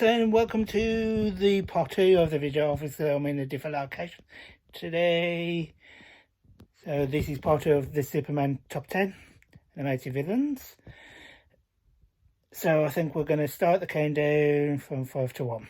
and welcome to the part 2 of the video. Obviously I'm in a different location today. So this is part 2 of the Superman top 10 animated villains. So I think we're going to start the countdown from 5 to 1.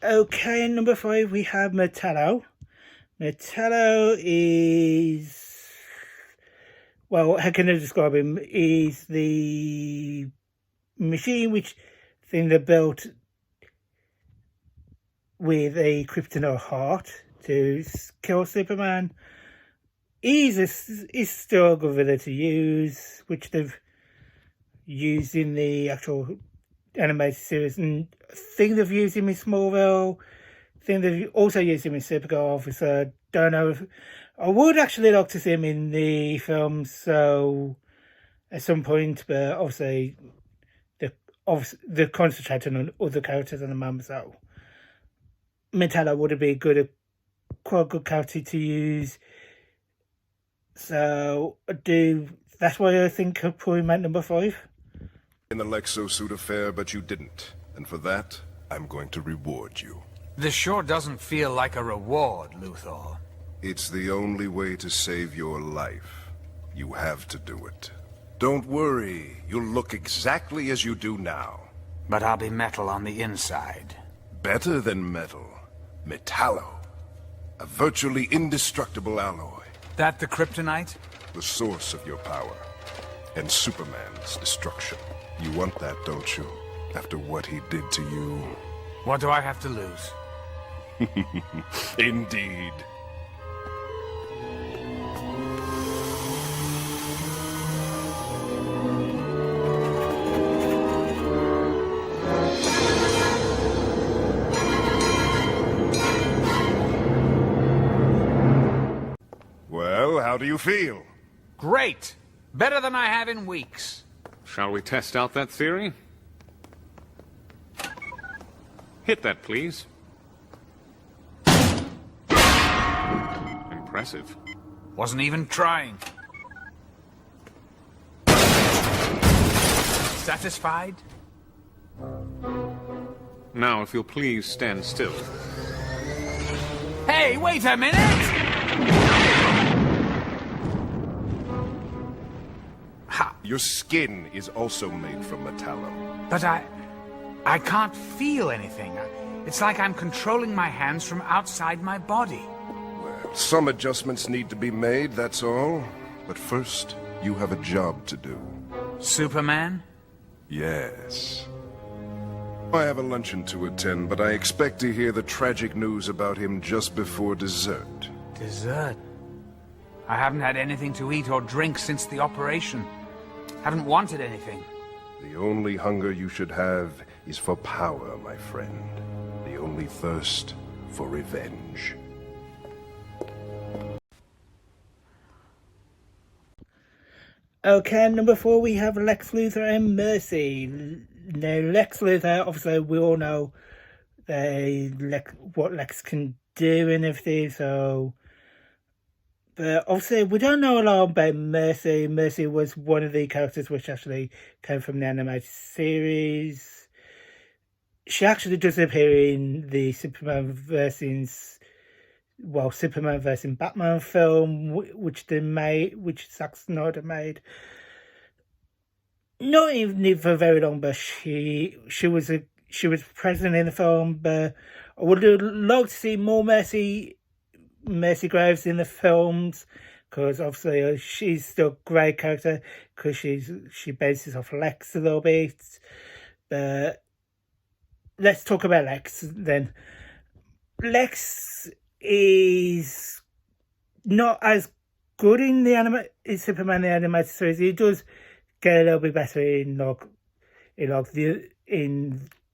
Okay, number 5 we have Metallo. Metallo is, well, how can I describe him? Is the machine which thing they built with a kryptonite heart to kill Superman. He's still a good villain to use, which they've used in the actual animated series, and I think they've used him in Smallville. I think they've also used him in Supergirl. Officer, don't know if I would actually like to see him in the film, so at some point, but obviously they're concentrating on other characters at the moment, so Metallo would have been quite a good character to use. So that's why I think I'll put him at number 5. In the Lexosuit affair, but you didn't. And for that, I'm going to reward you. This sure doesn't feel like a reward, Luthor. It's the only way to save your life. You have to do it. Don't worry, you'll look exactly as you do now. But I'll be metal on the inside. Better than metal. Metallo. A virtually indestructible alloy. That the kryptonite? The source of your power. And Superman's destruction. You want that, don't you? After what he did to you. What do I have to lose? Indeed. Well, how do you feel? Great! Better than I have in weeks. Shall we test out that theory? Hit that, please. Impressive. Wasn't even trying. Satisfied? Now, if you'll please stand still. Hey, wait a minute! Your skin is also made from Metallo. But I can't feel anything. It's like I'm controlling my hands from outside my body. Well, some adjustments need to be made, that's all. But first, you have a job to do. Superman? Yes. I have a luncheon to attend, but I expect to hear the tragic news about him just before dessert. Dessert? I haven't had anything to eat or drink since the operation. Haven't wanted anything. The only hunger you should have is for power, my friend. The only thirst for revenge. Okay, number 4 we have Lex Luthor and Mercy. Now, Lex Luthor, obviously we all know what Lex can do and everything, so... But obviously, we don't know a lot about Mercy. Mercy was one of the characters which actually came from the animated series. She actually does appear in the Superman vs. Batman film, which Zack Snyder made. Not even for very long, but she was present in the film. But I would like to see more Mercy Graves in the films, because obviously she's still a great character because she bases off Lex a little bit. But let's talk about Lex then. Lex is not as good in Superman the animated series. He does get a little bit better in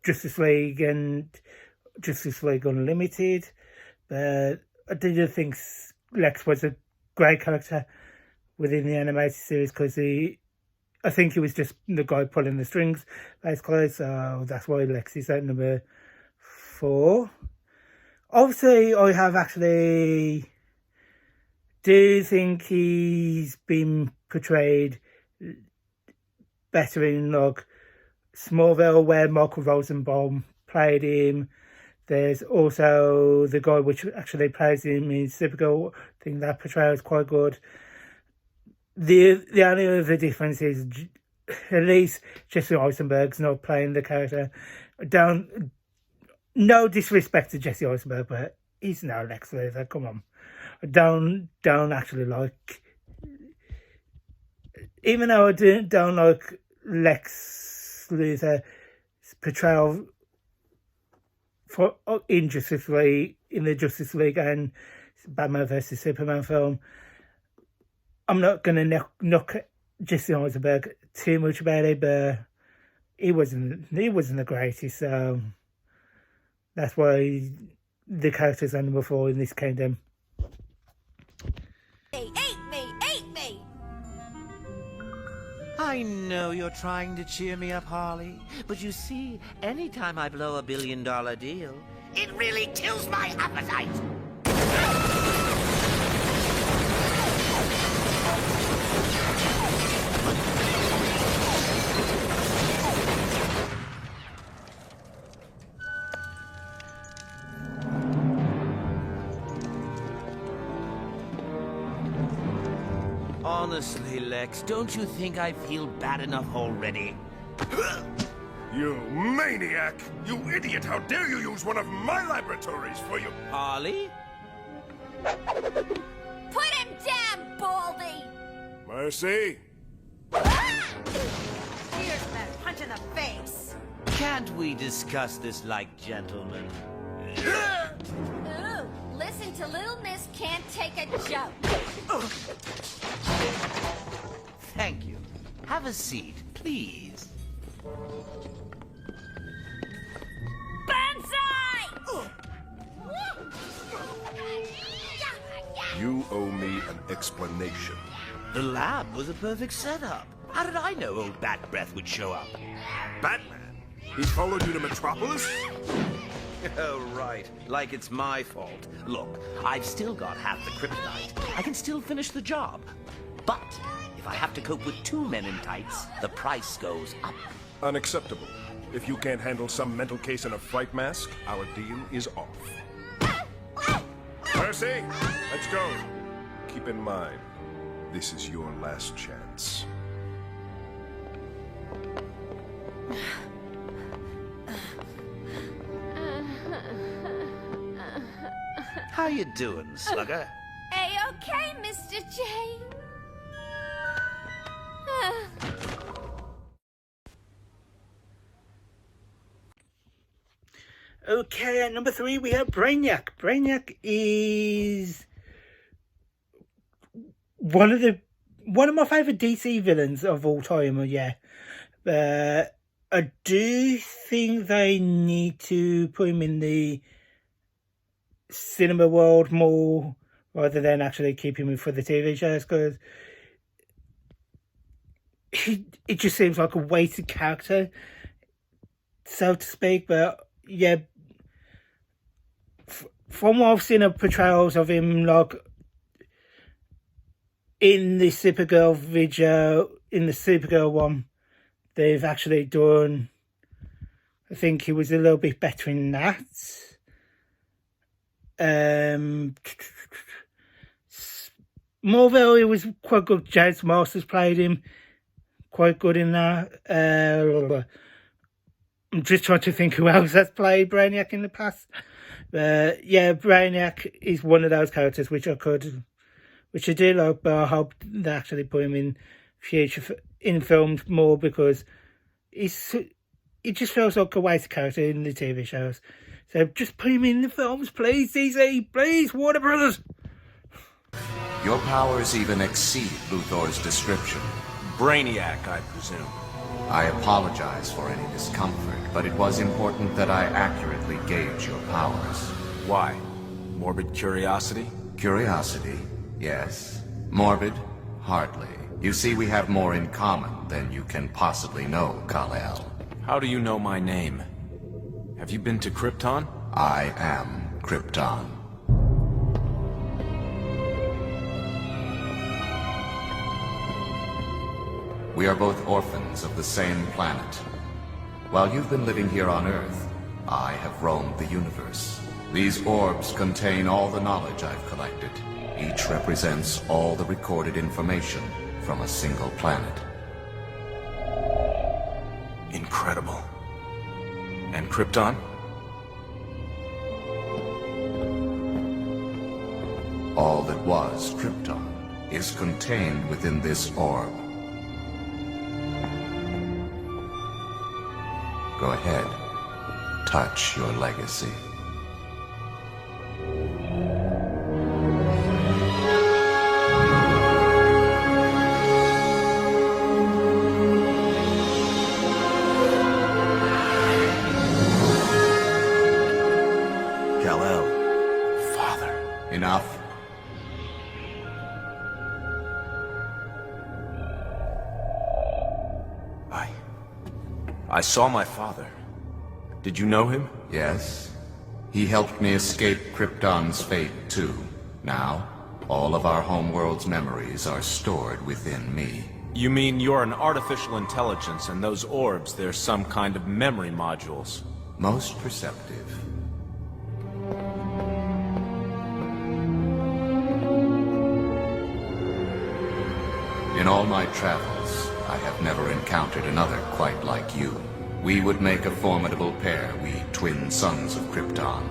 Justice League and Justice League Unlimited, but I did think Lex was a great character within the animated series because I think he was just the guy pulling the strings, basically. So that's why Lex is at number before. Obviously, I have actually do think he's been portrayed better in like Smallville, where Michael Rosenbaum played him. There's also the guy which actually plays him in Supergirl. I think that portrayal is quite good. The only other difference is at least Jesse Eisenberg's not playing the character. No disrespect to Jesse Eisenberg, but he's no Lex Luthor. Come on, don't actually like. Even though I don't like Lex Luthor's portrayal in Justice League, in the Justice League and Batman vs Superman film, I'm not going to knock Jesse Eisenberg too much about it, but he wasn't the greatest, so that's why the character's on number 4 in this kingdom. Eat me! I know you're trying to cheer me up, Harley, but you see, anytime I blow $1 billion deal, it really kills my appetite. Honestly, Lex, don't you think I feel bad enough already? You maniac! You idiot! How dare you use one of my laboratories for you? Harley? Put him down, Baldy! Mercy? Here's that punch in the face! Can't we discuss this like gentlemen? Ooh, listen to Little Miss can't take a joke. Thank you. Have a seat, please. Banzai! You owe me an explanation. The lab was a perfect setup. How did I know old Bat Breath would show up? Batman? He followed you to Metropolis? Oh, right. Like it's my fault. Look, I've still got half the kryptonite. I can still finish the job. But if I have to cope with 2 men in tights, the price goes up. Unacceptable. If you can't handle some mental case in a fright mask, our deal is off. Mercy, let's go. Keep in mind, this is your last chance. How you doing, Slugger? A-okay, Mr. J. Okay, at number 3 we have Brainiac. Brainiac is one of my favourite DC villains of all time. Yeah, I do think they need to put him in the cinema world more rather than actually keep him for the TV shows, because it just seems like a wasted character, so to speak. But yeah, from what I've seen of portrayals of him, like in the Supergirl video, in the Supergirl one, they've actually done, I think he was a little bit better in that. Marvel, it was quite good. James Masters played him quite good in that. I'm just trying to think who else has played Brainiac in the past. Yeah, Brainiac is one of those characters which I do like, but I hope they actually put him in future in films more, because it just feels like a waste character in the TV shows. So just put him in the films, please, DC, please, Warner Brothers. Your powers even exceed Luthor's description. Brainiac, I presume. I apologize for any discomfort, but it was important that I accurately gauge your powers. Why? Morbid curiosity? Curiosity, yes. Morbid, hardly. You see, we have more in common than you can possibly know, Kal-El. How do you know my name? Have you been to Krypton? I am Krypton. We are both orphans of the same planet. While you've been living here on Earth, I have roamed the universe. These orbs contain all the knowledge I've collected. Each represents all the recorded information from a single planet. Incredible. And Krypton? All that was Krypton is contained within this orb. Go ahead. Touch your legacy. Kal-El. Father. Enough. I saw my father. Did you know him? Yes. He helped me escape Krypton's fate, too. Now, all of our homeworld's memories are stored within me. You mean you're an artificial intelligence, and those orbs, they're some kind of memory modules? Most perceptive. In all my travels, I have never encountered another quite like you. We would make a formidable pair, we twin sons of Krypton.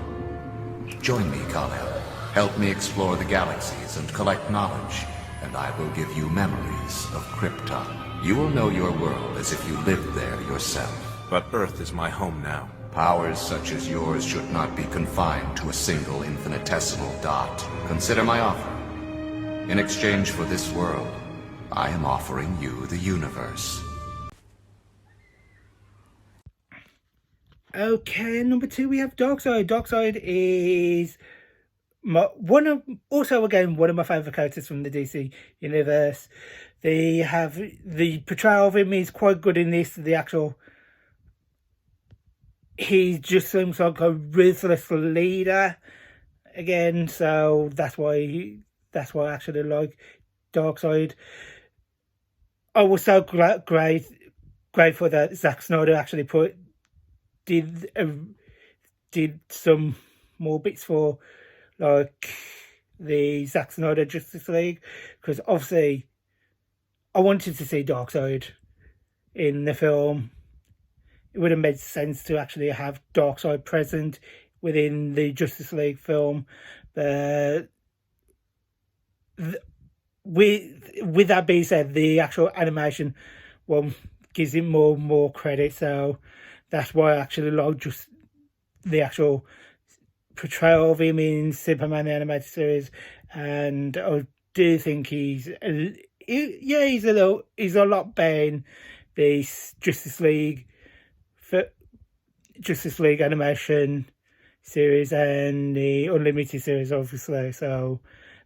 Join me, Kal-El. Help me explore the galaxies and collect knowledge, and I will give you memories of Krypton. You will know your world as if you lived there yourself. But Earth is my home now. Powers such as yours should not be confined to a single infinitesimal dot. Consider my offer. In exchange for this world, I am offering you the universe. Okay, number 2 we have Darkseid. Darkseid is one of my favourite characters from the DC universe. They have the portrayal of him is quite good in this. He just seems like a ruthless leader again, so that's why I actually like Darkseid. I was so grateful that Zack Snyder actually did some more bits for like the Zack Snyder Justice League, because obviously I wanted to see Darkseid in the film. It would have made sense to actually have Darkseid present within the Justice League film, but with that being said, the actual animation one gives it more credit, so that's why I actually like just the actual portrayal of him in Superman the Animated Series. And I do think he's a lot better in the Justice League animation series and the Unlimited series, obviously. So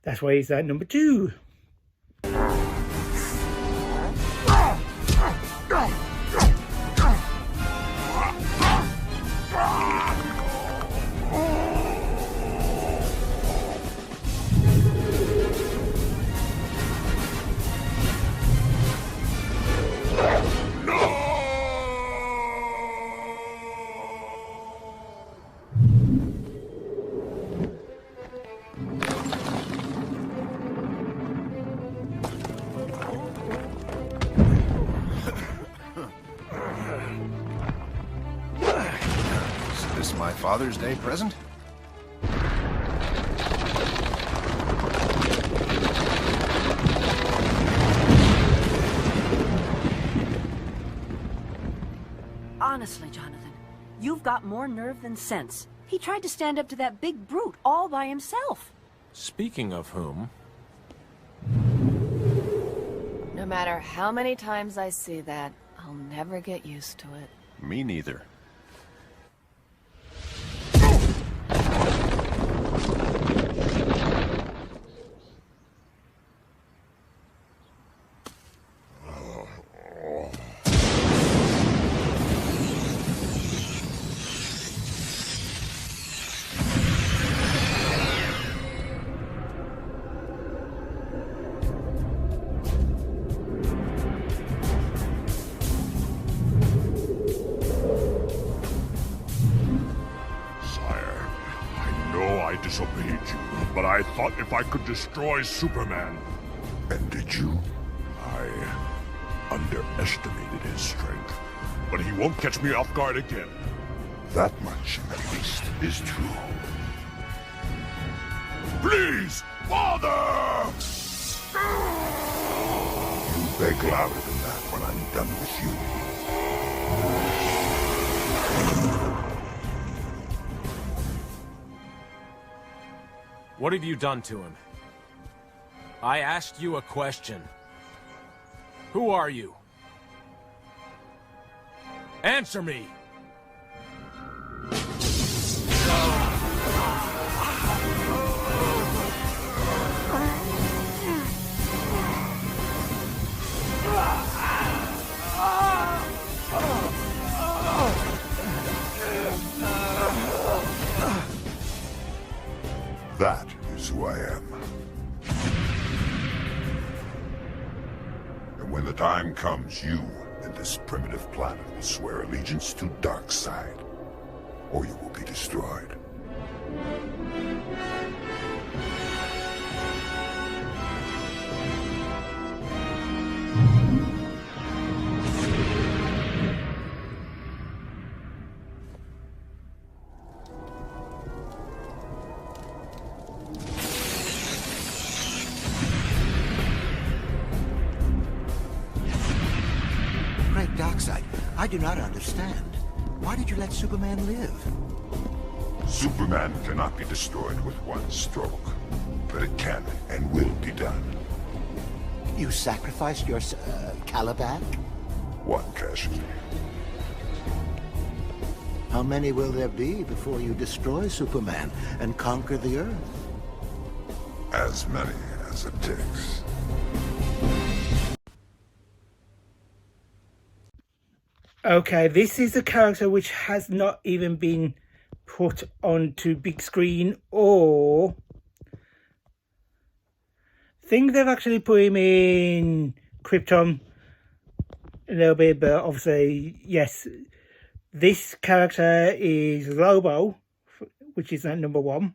that's why he's at number 2. Is this my Father's Day present? Honestly, Jonathan, you've got more nerve than sense. He tried to stand up to that big brute all by himself. Speaking of whom... No matter how many times I see that, I'll never get used to it. Me neither. I could destroy Superman. And did you? I underestimated his strength. But he won't catch me off guard again. That much, at least, is true. Please, Father! You beg louder than that when I'm done with you. What have you done to him? I asked you a question. Who are you? Answer me! That is who I am. And when the time comes, you and this primitive planet will swear allegiance to Darkseid, or you will be destroyed. Great Darkseid, I do not understand. Why did you let Superman live? Superman cannot be destroyed with one stroke, but it can and will be done. You sacrificed your, Caliban? One casualty. How many will there be before you destroy Superman and conquer the Earth? As many as it takes. Okay, this is a character which has not even been put onto big screen, or I think they've actually put him in Krypton a little bit, but obviously, yes, this character is Lobo, which is at number 1.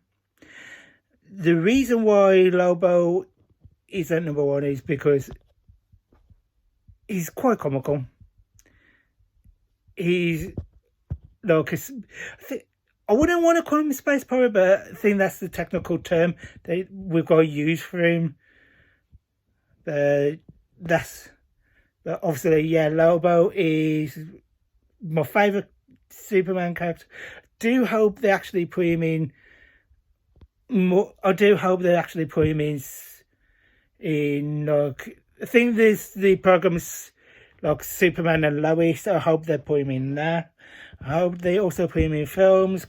The reason why Lobo is at number 1 is because he's quite comical. He's, look, I wouldn't want to call him a space pirate, but I think that's the technical term that we've got to use for him. But obviously, yeah, Lobo is my favourite Superman character. I do hope they actually put him in more. I do hope they actually put him in like, I think there's the programs like Superman and Lois. I hope they put him in there. I hope they also put him in films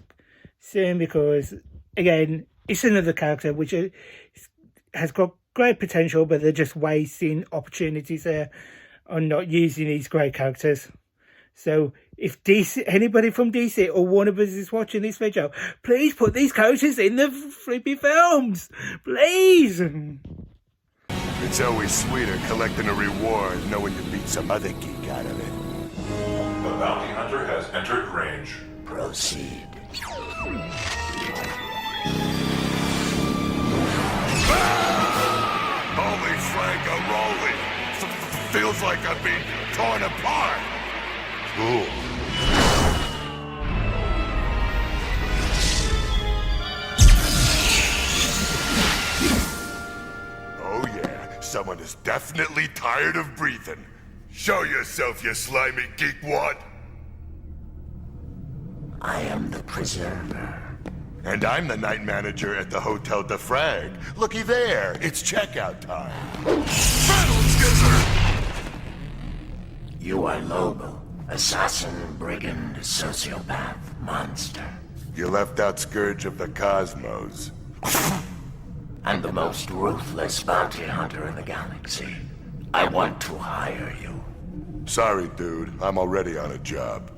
soon, because again, it's another character which has got great potential, but they're just wasting opportunities there on not using these great characters. So if DC, anybody from DC or Warner Bros is watching this video, please put these characters in the flippy films, please. It's always sweeter collecting a reward knowing you beat some other geek out of it. The bounty hunter has entered range. Proceed. Holy frangaroli! Feels like I'm being torn apart! Cool. Oh yeah, someone is definitely tired of breathing. Show yourself, you slimy geekwad! I am the preserver. And I'm the night manager at the Hotel de Frag. Looky there, it's checkout time. Battle Skizzer! You are Lobo, assassin, brigand, sociopath, monster. You left out Scourge of the Cosmos. And the most ruthless bounty hunter in the galaxy. I want to hire you. Sorry, dude. I'm already on a job.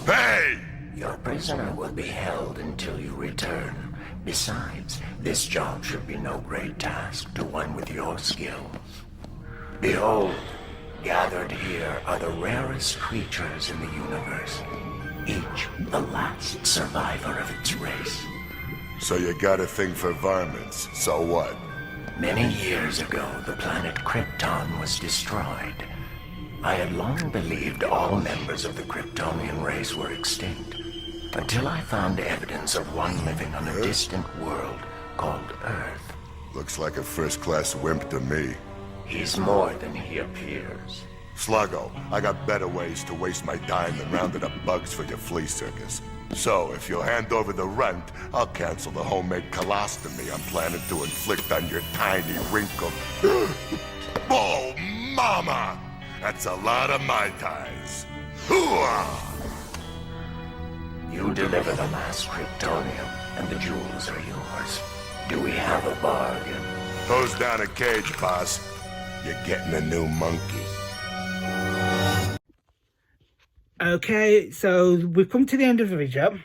Hey! Your prisoner will be held until you return. Besides, this job should be no great task to one with your skills. Behold, gathered here are the rarest creatures in the universe. Each the last survivor of its race. So you got a thing for varmints. So what? Many years ago, the planet Krypton was destroyed. I had long believed all members of the Kryptonian race were extinct, until I found evidence of one living on a distant world called Earth. Looks like a first-class wimp to me. He's more than he appears. Sluggo, I got better ways to waste my time than rounding up bugs for your flea circus. So, if you'll hand over the rent, I'll cancel the homemade colostomy I'm planning to inflict on your tiny wrinkle. Oh, mama! That's a lot of Mai Tais. Hooah! You deliver the last Kryptonium, and the jewels are yours. Do we have a bargain? Hose down a cage, boss. You're getting a new monkey. Okay, so we've come to the end of the video.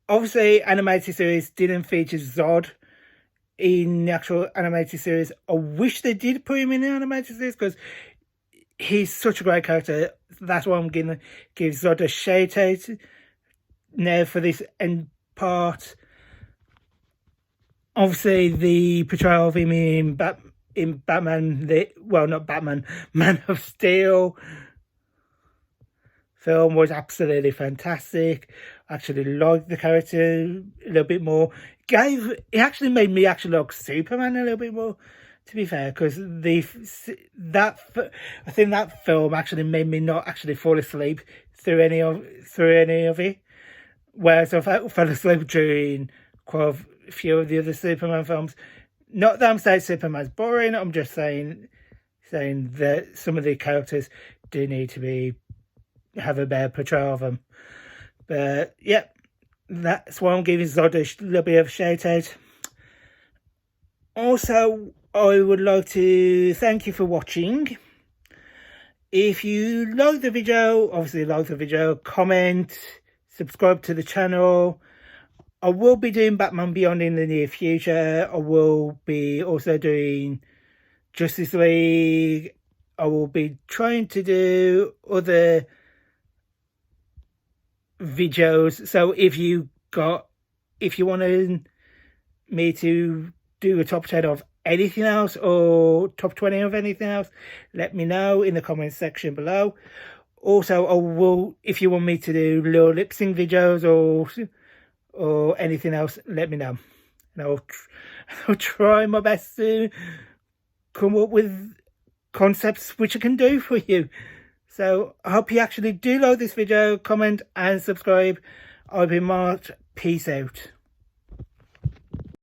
Obviously, animated series didn't feature Zod in the actual animated series. I wish they did put him in the animated series because he's such a great character. That's why I'm going to give Zod a shout out now for this end part. Obviously, the portrayal of him in Batman, not Batman, Man of Steel film was absolutely fantastic. I actually liked the character a little bit more. It actually made me actually like Superman a little bit more, to be fair, because I think that film actually made me not actually fall asleep through any of it. Whereas I fell asleep during quite a few of the other Superman films. Not that I'm saying Superman's boring. I'm just saying that some of the characters do need to have a better portrayal of them. But yeah, that's why I'm giving Zod a little bit of a shout out. Also, I would like to thank you for watching. If you like the video, obviously like the video, comment, subscribe to the channel. I will be doing Batman Beyond in the near future. I will be also doing Justice League. I will be trying to do other videos. So if you wanted me to do a top 10 of anything else or top 20 of anything else, let me know in the comments section below. Also, I will, if you want me to do little lip sync videos or anything else, let me know, and I'll try my best to come up with concepts which I can do for you. So I hope you actually do like this video, comment and subscribe. I've been Mart. Peace out.